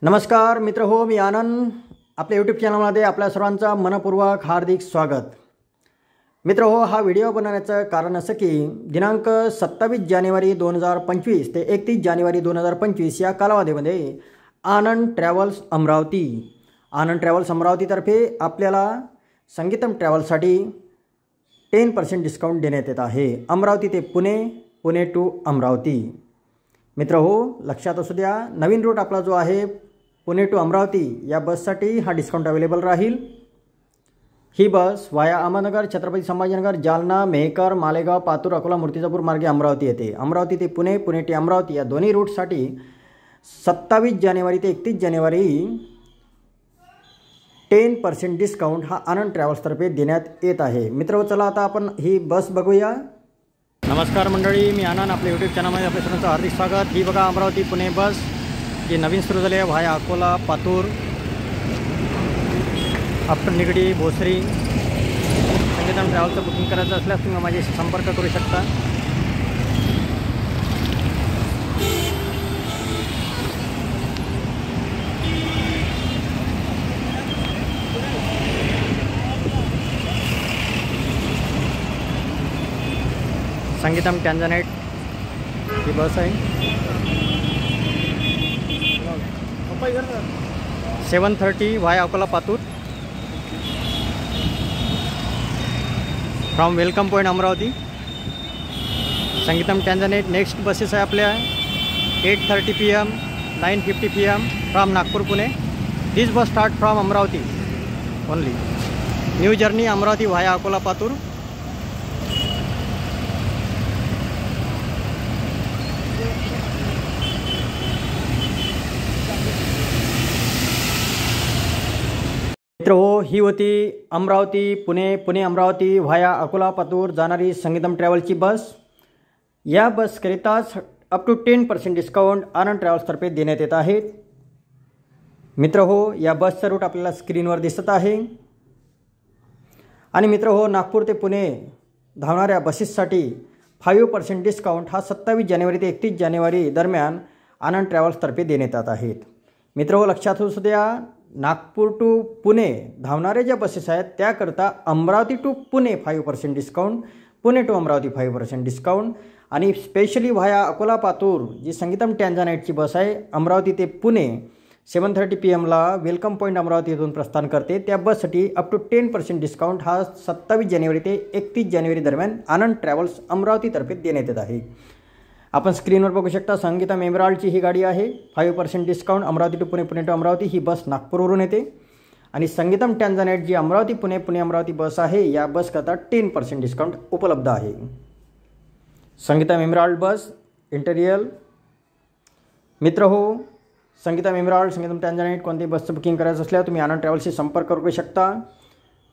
नमस्कार मित्र हो, मी आनंद आपल्या यूट्यूब चॅनलमध्ये आपल्या सर्वांचा मनपूर्वक हार्दिक स्वागत। मित्र हो, हा व्हिडिओ बनवण्याचं कारण असं की दिनांक 27 जानेवारी 2025 ते 31 जानेवारी 2025 या कालावधीमध्ये आनंद ट्रॅव्हल्स अमरावतीतर्फे आपल्याला संगीतम ट्रॅव्हल्ससाठी 10% डिस्काउंट देण्यात येत आहे। अमरावती ते पुणे, पुणे टू अमरावती। मित्र हो, लक्षात असू द्या, नवीन रूट आपला जो आहे पुणे टू अमरावती या बससाठी हा डिस्काउंट अवेलेबल राहील। ही बस वाया अहमदनगर, छत्रपती संभाजीनगर, जालना, मेहकर, मालेगाव, पातूर, अकोला, मूर्तिजापूर मार्गे अमरावती येते। अमरावती ते पुणे, पुणे ते अमरावती या दोन्ही रूटसाठी 27 जानेवारी ते 31 जानेवारी 10% डिस्काउंट हा आनंद ट्रॅव्हल्सतर्फे देण्यात येत आहे। मित्र चला आता आपण ही बस बघूया। नमस्कार मंडळी, मी आनंद आपल्या यूट्यूब चॅनलमध्ये आपल्या सर्वांचं हार्दिक स्वागत। ही बघा अमरावती पुणे बस जी नवीन सुरू झाली आहे व्हाया अकोला, पातूर, आफ्टर निगडी, भोसरी। संगीतम ट्रॅव्हलचं बुकिंग करायचं असल्यास तुम्ही माझ्याशी संपर्क करू शकता। संगीतम टँझानाइट ही बस आहे। 7:30 via Akola, Patur from welcome point Amravati. Sangeetam Tanzanite next buses आहे आपल्या 8:30 PM, 9:50 PM from Nagpur Pune. This bus start from Amravati only. New journey Amravati via Akola, Patur. मित्र हो, ही होती अमरावती पुणे, पुणे अमरावती व्हाया अकोला, पातूर जाणारी संगीतम ट्रॅव्हलची बस। या बसकरिताच अप टू 10% डिस्काउंट आनंद ट्रॅव्हल्सतर्फे देण्यात येत आहे। मित्र हो, या बसचा रूट आपल्याला स्क्रीनवर दिसत आहे। आणि मित्र हो, नागपूर ते पुणे धावणाऱ्या बसेससाठी 5% डिस्काउंट हा 27 जानेवारी ते 31 जानेवारी दरम्यान आनंद ट्रॅव्हल्सतर्फे देण्यात येत आहेत। मित्र हो, लक्षात असू द्या, नागपूर टू पुणे धावणारे ज्या बसेस आहेत त्याकरता Amravati to Pune 5% discount, Pune to Amravati 5% discount, आणि स्पेशली व्हाया अकोला, पातूर जी संगीतम टँझानाइटची बस आहे अमरावती ते Pune 7:30 PM welcome point Amravati येथून प्रस्थान करते, त्या बससाठी अप टू 10% डिस्काउंट हा 27 जानेवारी ते 31 जानेवारी दरम्यान आनंद ट्रॅव्हल्स अमरावतीतर्फे देण्यात येत आहे। आपण स्क्रीनवर बघू शकता, संगीतम एमराल्डची ही गाडी आहे। 5% discount Amravati to Pune, Pune to Amravati ही बस नागपूरवरून येते। आणि संगीतम टँझानाइट जी अमरावती पुणे, पुणे अमरावती बस आहे या बसकरता 10% डिस्काउंट उपलब्ध आहे। संगीतम एमराल्ड बस इंटेरियर। मित्र हो, संगीतम एमराल्ड, संगीतम टँझानाइट कोणत्याही बसचं बुकिंग करायचं असल्यास तुम्ही आनंद ट्रॅव्हल्सशी संपर्क करू शकता।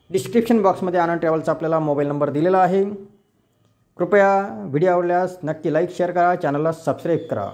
डिस्क्रिप्शन बॉक्समध्ये आनंद ट्रॅव्हल्सचा आपल्याला मोबाईल नंबर दिलेला आहे। कृपया व्हिडिओ आवडल्यास नक्की लाईक शेअर करा, चॅनलला सबस्क्राईब करा।